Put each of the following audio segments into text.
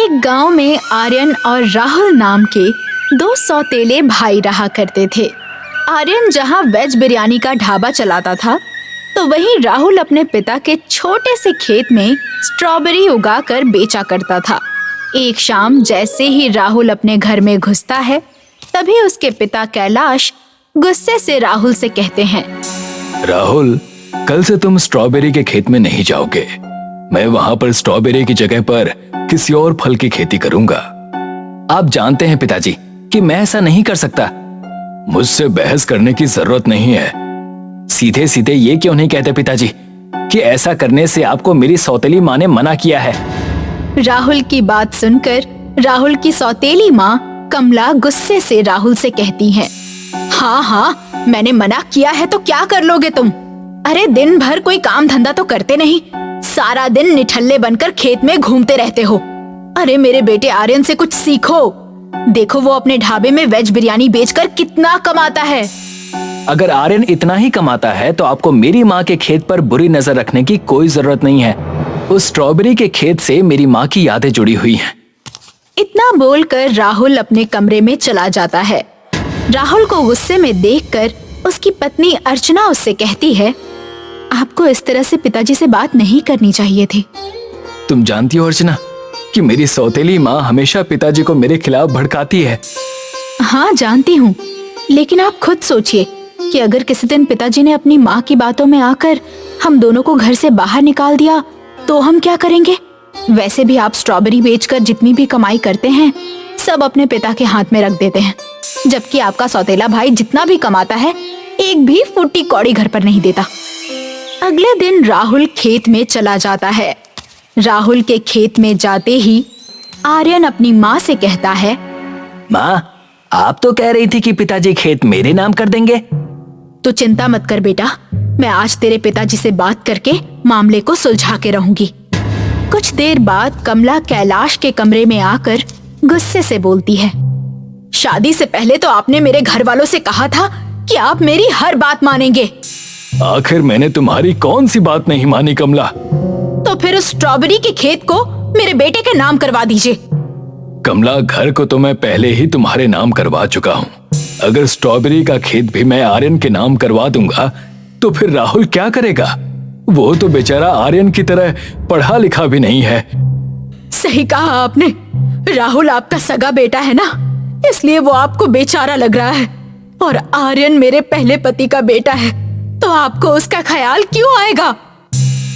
एक गांव में आर्यन और राहुल नाम के दो सौतेले भाई रहा करते थे। आर्यन जहां वेज बिरयानी का ढाबा चलाता था, तो वहीं राहुल अपने पिता के छोटे से खेत में स्ट्रॉबेरी उगाकर बेचा करता था। एक शाम जैसे ही राहुल अपने घर में घुसता है, तभी उसके पिता कैलाश गुस्से से राहुल से कहते हैं, राहुल, कल से तुम स्ट्रॉबेरी के खेत में नहीं जाओगे। मैं वहां पर स्ट्रॉबेरी की जगह पर किसी और फल की खेती करूंगा। आप जानते हैं पिताजी कि मैं ऐसा नहीं कर सकता। मुझसे बहस करने की जरूरत नहीं है। सीधे सीधे ये क्यों नहीं कहते पिताजी कि ऐसा करने से आपको मेरी सौतेली माँ ने मना किया है। राहुल की बात सुनकर राहुल की सौतेली माँ कमला गुस्से से राहुल से कहती है, हाँ, मैंने मना किया है तो क्या कर लोगे तुम? अरे दिन भर कोई काम धंधा तो करते नहीं, सारा दिन निठल्ले बनकर खेत में घूमते रहते हो। अरे मेरे बेटे आर्यन से कुछ सीखो। देखो वो अपने ढाबे में वेज बिरयानी बेचकर कितना कमाता है। अगर आर्यन इतना ही कमाता है तो आपको मेरी माँ के खेत पर बुरी नजर रखने की कोई जरूरत नहीं है। उस स्ट्रॉबेरी के खेत से मेरी माँ की यादें जुड़ी हुई हैं। इतना बोलकर राहुल अपने कमरे में चला जाता है। राहुल को गुस्से में देखकर उसकी पत्नी अर्चना उससे कहती है, आपको इस तरह से पिताजी से बात नहीं करनी चाहिए थी। तुम जानती हो अर्चना कि मेरी सौतेली माँ हमेशा पिताजी को मेरे खिलाफ भड़काती है। हाँ जानती हूँ, लेकिन आप खुद सोचिए कि अगर किसी दिन पिताजी ने अपनी माँ की बातों में आकर हम दोनों को घर से बाहर निकाल दिया तो हम क्या करेंगे? वैसे भी आप स्ट्रॉबेरी बेचकर जितनी भी कमाई करते हैं सब अपने पिता के हाथ में रख देते हैं, जबकि आपका सौतेला भाई जितना भी कमाता है एक भी फुट्टी कौड़ी घर पर नहीं देता। अगले दिन राहुल खेत में चला जाता है। राहुल के खेत में जाते ही आर्यन अपनी माँ से कहता है, माँ, आप तो कह रही थी कि पिताजी खेत मेरे नाम कर देंगे। तो चिंता मत कर बेटा, मैं आज तेरे पिताजी से बात करके मामले को सुलझा के रहूंगी। कुछ देर बाद कमला कैलाश के कमरे में आकर गुस्से से बोलती है, शादी से पहले तो आपने मेरे घर वालों से कहा था कि आप मेरी हर बात मानेंगे। आखिर मैंने तुम्हारी कौन सी बात नहीं मानी कमला? तो फिर उस स्ट्रॉबेरी के खेत को मेरे बेटे के नाम करवा दीजिए। कमला, घर को तो मैं पहले ही तुम्हारे नाम करवा चुका हूँ। अगर स्ट्रॉबेरी का खेत भी मैं आर्यन के नाम करवा दूंगा तो फिर राहुल क्या करेगा? वो तो बेचारा आर्यन की तरह पढ़ा लिखा भी नहीं है। सही कहा आपने, राहुल आपका सगा बेटा है ना, इसलिए वो आपको बेचारा लग रहा है। और आर्यन मेरे पहले पति का बेटा है, तो आपको उसका ख्याल क्यों आएगा?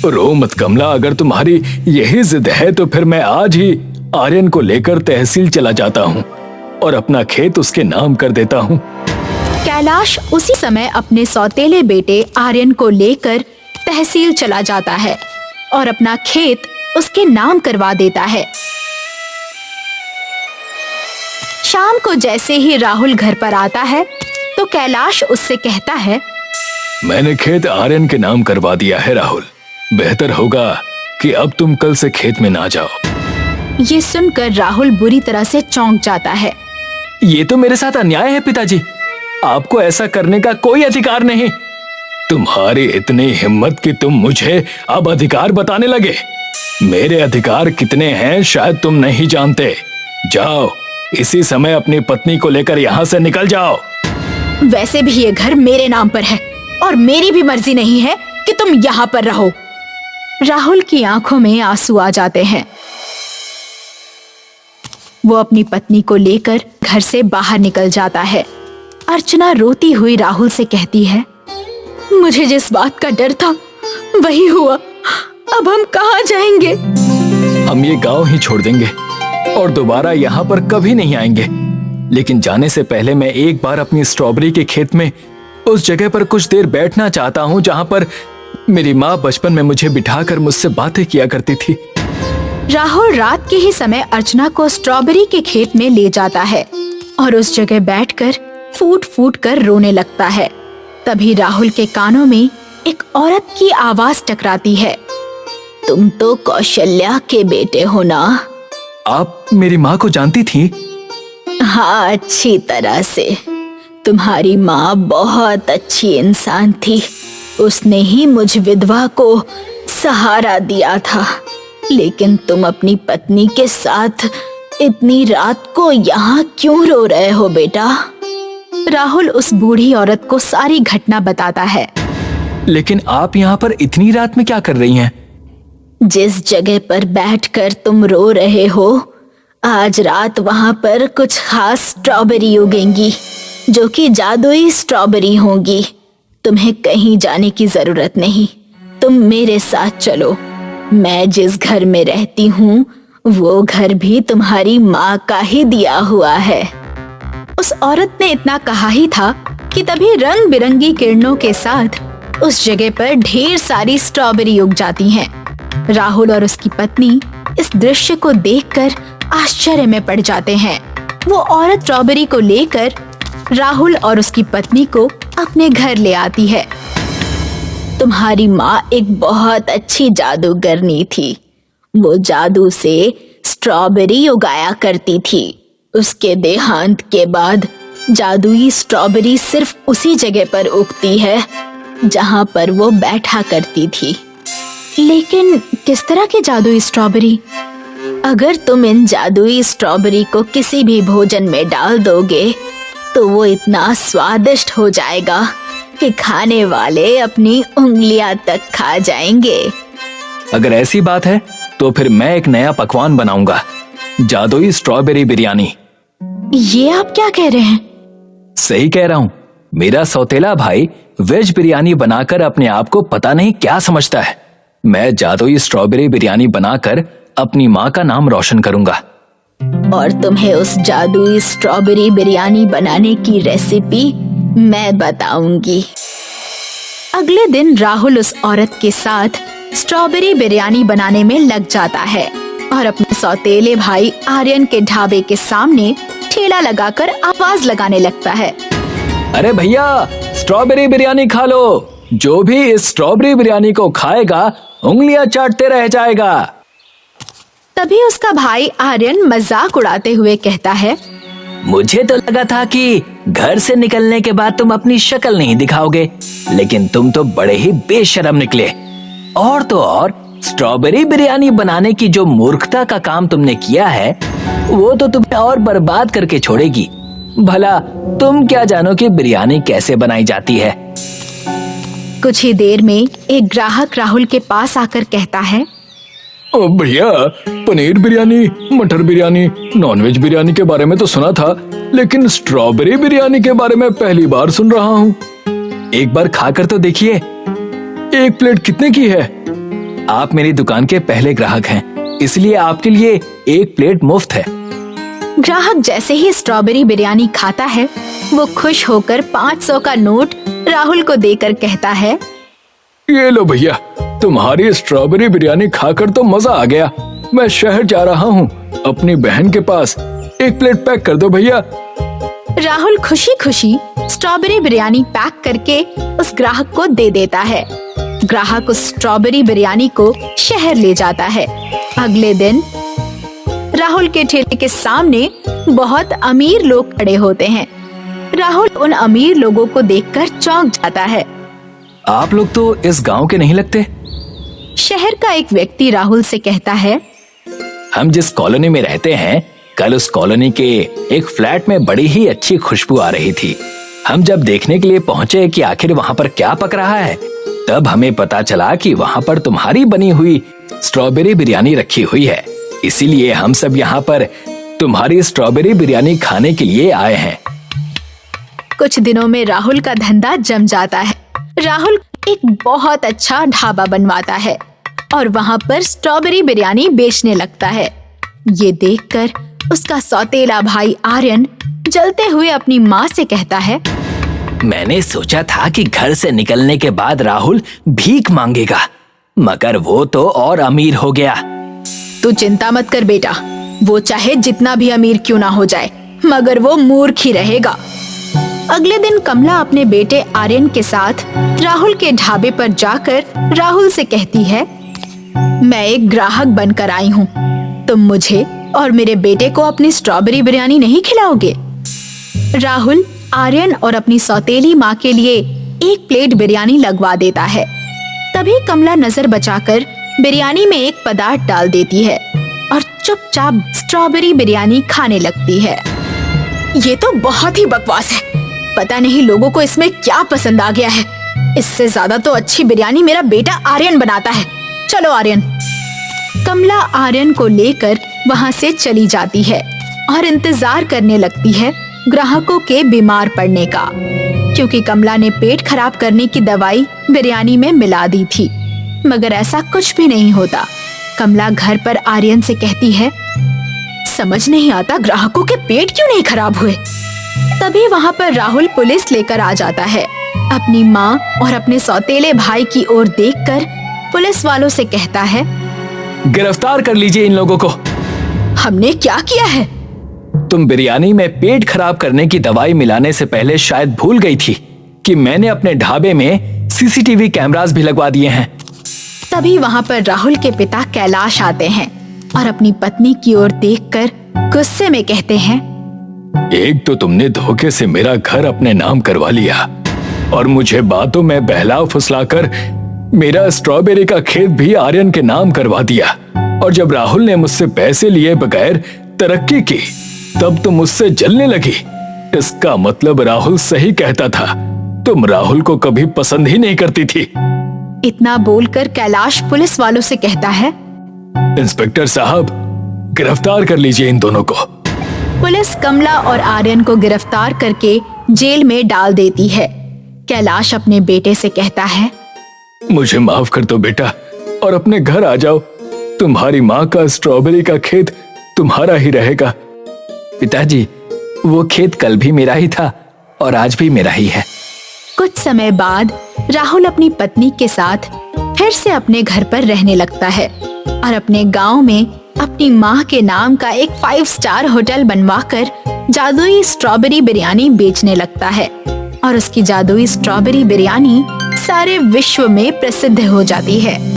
रो मत कमला, अगर तुम्हारी यही जिद है तो फिर मैं आज ही आर्यन को लेकर तहसील चला जाता हूँ और अपना खेत उसके नाम कर देता हूँ। कैलाश उसी समय अपने सौतेले बेटे आर्यन को लेकर तहसील चला जाता है और अपना खेत उसके नाम करवा देता है। शाम को जैसे ही राहुल घर पर आता है तो कैलाश उससे कहता है, मैंने खेत आर्यन के नाम करवा दिया है राहुल। बेहतर होगा कि अब तुम कल से खेत में ना जाओ। ये सुनकर राहुल बुरी तरह से चौंक जाता है। ये तो मेरे साथ अन्याय है पिताजी, आपको ऐसा करने का कोई अधिकार नहीं। तुम्हारी इतनी हिम्मत कि तुम मुझे अब अधिकार बताने लगे। मेरे अधिकार कितने हैं शायद तुम नहीं जानते। जाओ, इसी समय अपनी पत्नी को लेकर यहाँ से निकल जाओ। वैसे भी ये घर मेरे नाम पर है और मेरी भी मर्जी नहीं है कि तुम यहाँ पर रहो। राहुल की आंखों में आंसू आ जाते हैं। वो अपनी पत्नी को लेकर घर से बाहर निकल जाता है। अर्चना रोती हुई राहुल से कहती है, मुझे जिस बात का डर था वही हुआ। अब हम कहाँ जाएंगे? हम ये गांव ही छोड़ देंगे और दोबारा यहाँ पर कभी नहीं आएंगे। लेकिन जाने से पहले मैं एक बार अपनी स्ट्रॉबेरी के खेत में उस जगह पर कुछ देर बैठना चाहता हूँ जहाँ पर मेरी माँ बचपन में मुझे बिठाकर मुझसे बातें किया करती थी। राहुल रात के ही समय अर्चना को स्ट्रॉबेरी के खेत में ले जाता है और उस जगह बैठकर फूट फूट कर रोने लगता है। तभी राहुल के कानों में एक औरत की आवाज टकराती है, तुम तो कौशल्या के बेटे हो ना? आप मेरी माँ को जानती थी? हाँ, अच्छी तरह से। तुम्हारी माँ बहुत अच्छी इंसान थी, उसने ही मुझ विधवा को सहारा दिया था। लेकिन तुम अपनी पत्नी के साथ इतनी रात को यहाँ क्यों रो रहे हो बेटा? राहुल उस बूढ़ी औरत को सारी घटना बताता है। लेकिन आप यहाँ पर इतनी रात में क्या कर रही हैं? जिस जगह पर बैठकर तुम रो रहे हो, आज रात वहां पर कुछ खास स्ट्रॉबेरी उगेंगी जो कि जादुई स्ट्रॉबेरी होंगी। तुम्हें कहीं जाने की जरूरत नहीं, तुम मेरे साथ चलो। मैं जिस घर में रहती हूँ वो घर भी तुम्हारी माँ का ही दिया हुआ है। उस औरत ने इतना कहा ही था कि तभी रंग बिरंगी किरणों के साथ उस जगह पर ढेर सारी स्ट्रॉबेरी उग जाती हैं। राहुल और उसकी पत्नी इस दृश्य को देखकर आश्चर्य में पड़ जाते हैं। वो औरत स्ट्रॉबेरी को लेकर राहुल और उसकी पत्नी को अपने घर ले आती है। तुम्हारी माँ एक बहुत अच्छी जादूगरनी थी। वो जादू से स्ट्रॉबेरी उगाया करती थी। उसके देहांत के बाद जादुई स्ट्रॉबेरी सिर्फ उसी जगह पर उगती है जहाँ पर वो बैठा करती थी। लेकिन किस तरह की जादुई स्ट्रॉबेरी? अगर तुम इन जादुई स्ट्रॉबेरी को किसी भी भोजन में डाल दोगे तो वो इतना स्वादिष्ट हो जाएगा कि खाने वाले अपनी उंगलियां तक खा जाएंगे। अगर ऐसी बात है तो फिर मैं एक नया पकवान बनाऊंगा, जादुई स्ट्रॉबेरी बिरयानी। ये आप क्या कह रहे हैं? सही कह रहा हूँ। मेरा सौतेला भाई वेज बिरयानी बनाकर अपने आप को पता नहीं क्या समझता है। मैं जादुई स्ट्रॉबेरी बिरयानी बनाकर अपनी माँ का नाम रोशन करूंगा। और तुम्हें उस जादुई स्ट्रॉबेरी बिरयानी बनाने की रेसिपी मैं बताऊंगी। अगले दिन राहुल उस औरत के साथ स्ट्रॉबेरी बिरयानी बनाने में लग जाता है और अपने सौतेले भाई आर्यन के ढाबे के सामने ठेला लगाकर आवाज लगाने लगता है। अरे भैया, स्ट्रॉबेरी बिरयानी खा लो। जो भी इस स्ट्रॉबेरी बिरयानी को खाएगा उंगलियां चाटते रह जाएगा। तभी उसका भाई आर्यन मजाक उड़ाते हुए कहता है, मुझे तो लगा था कि घर से निकलने के बाद तुम अपनी शक्ल नहीं दिखाओगे, लेकिन तुम तो बड़े ही बेशर्म निकले। और तो और स्ट्रॉबेरी बिरयानी बनाने की जो मूर्खता का काम तुमने किया है वो तो तुम्हें और बर्बाद करके छोड़ेगी। भला तुम क्या जानो कि बिरयानी कैसे बनाई जाती है। कुछ ही देर में एक ग्राहक राहुल के पास आकर कहता है, भैया, पनीर बिरयानी, मटर बिरयानी, नॉनवेज बिरयानी के बारे में तो सुना था, लेकिन स्ट्रॉबेरी बिरयानी के बारे में पहली बार सुन रहा हूँ। एक बार खाकर तो देखिए। एक प्लेट कितने की है? आप मेरी दुकान के पहले ग्राहक हैं, इसलिए आपके लिए एक प्लेट मुफ्त है। ग्राहक जैसे ही स्ट्रॉबेरी बिरयानी खाता है वो खुश होकर 500 का नोट राहुल को देकर कहता है, ये लो भैया, तुम्हारी स्ट्रॉबेरी बिरयानी खाकर तो मजा आ गया। मैं शहर जा रहा हूँ, अपनी बहन के पास एक प्लेट पैक कर दो भैया। राहुल खुशी खुशी स्ट्रॉबेरी बिरयानी पैक करके उस ग्राहक को दे देता है। ग्राहक उस स्ट्रॉबेरी बिरयानी को शहर ले जाता है। अगले दिन राहुल के ठेले के सामने बहुत अमीर लोग खड़े होते हैं। राहुल उन अमीर लोगों को देखकर चौंक जाता है। आप लोग तो इस गांव के नहीं लगते। शहर का एक व्यक्ति राहुल से कहता है, हम जिस कॉलोनी में रहते हैं, कल उस कॉलोनी के एक फ्लैट में बड़ी ही अच्छी खुशबू आ रही थी। हम जब देखने के लिए पहुंचे कि आखिर वहां पर क्या पक रहा है, तब हमें पता चला कि वहां पर तुम्हारी बनी हुई स्ट्रॉबेरी बिरयानी रखी हुई है। इसीलिए हम सब यहाँ पर तुम्हारी स्ट्रॉबेरी बिरयानी खाने के लिए आए हैं। कुछ दिनों में राहुल का धंधा जम जाता है। राहुल एक बहुत अच्छा ढाबा बनवाता है और वहाँ पर स्ट्रॉबेरी बिरयानी बेचने लगता है। ये देखकर उसका सौतेला भाई आर्यन जलते हुए अपनी माँ से कहता है, मैंने सोचा था कि घर से निकलने के बाद राहुल भीख मांगेगा, मगर वो तो और अमीर हो गया। तू चिंता मत कर बेटा, वो चाहे जितना भी अमीर क्यों ना हो जाए, मगर वो मूर्ख ही रहेगा। अगले दिन कमला अपने बेटे आर्यन के साथ राहुल के ढाबे पर जाकर राहुल से कहती है, मैं एक ग्राहक बनकर आई हूँ, तुम मुझे और मेरे बेटे को अपनी स्ट्रॉबेरी बिरयानी नहीं खिलाओगे? राहुल आर्यन और अपनी सौतेली माँ के लिए एक प्लेट बिरयानी लगवा देता है। तभी कमला नजर बचाकर बिरयानी में एक पदार्थ डाल देती है और चुपचाप स्ट्रॉबेरी बिरयानी खाने लगती है। ये तो बहुत ही बकवास है। पता नहीं लोगों को इसमें क्या पसंद आ गया है। इससे ज्यादा तो अच्छी बिरयानी मेरा बेटा आर्यन बनाता है। चलो आर्यन। कमला आर्यन को लेकर वहाँ से चली जाती है और इंतजार करने लगती है ग्राहकों के बीमार पड़ने का, क्योंकि कमला ने पेट खराब करने की दवाई बिरयानी में मिला दी थी। मगर ऐसा कुछ भी नहीं होता। कमला घर पर आर्यन से कहती है, समझ नहीं आता ग्राहकों के पेट क्यों नहीं खराब हुए। तभी वहाँ पर राहुल पुलिस लेकर आ जाता है। अपनी माँ और अपने सौतेले भाई की ओर देखकर पुलिस वालों से कहता है, गिरफ्तार कर लीजिए इन लोगों को। हमने क्या किया है? तुम बिरयानी में पेट खराब करने की दवाई मिलाने से पहले शायद भूल गई थी कि मैंने अपने ढाबे में सीसीटीवी कैमरास भी लगवा दिए हैं। तभी वहाँ पर राहुल के पिता कैलाश आते हैं और अपनी पत्नी की ओर देखकर गुस्से में कहते हैं, एक तो तुमने धोखे से मेरा घर अपने नाम करवा लिया और मुझे बातों में बहला फुसलाकर मेरा स्ट्रॉबेरी का खेत भी आर्यन के नाम करवा दिया। और जब राहुल ने मुझसे पैसे लिए बगैर तरक्की की तब तुम मुझसे जलने लगी। इसका मतलब राहुल सही कहता था, तुम राहुल को कभी पसंद ही नहीं करती थी। इतना बोलकर कैलाश पुलिस वालों से कहता है, इंस्पेक्टर साहब, गिरफ्तार कर लीजिए इन दोनों को। पुलिस कमला और आर्यन को गिरफ्तार करके जेल में डाल देती है। कैलाश अपने बेटे से कहता है, मुझे माफ कर दो बेटा और अपने घर आ जाओ। तुम्हारी माँ का स्ट्रॉबेरी का खेत तुम्हारा ही रहेगा। पिताजी, वो खेत कल भी मेरा ही था और आज भी मेरा ही है। कुछ समय बाद राहुल अपनी पत्नी के साथ फिर से अपने घर पर रहने लगता है और अपने गांव में अपनी माँ के नाम का एक 5 स्टार होटल बनवाकर जादुई स्ट्रॉबेरी बिरयानी बेचने लगता है और उसकी जादुई स्ट्रॉबेरी बिरयानी सारे विश्व में प्रसिद्ध हो जाती है।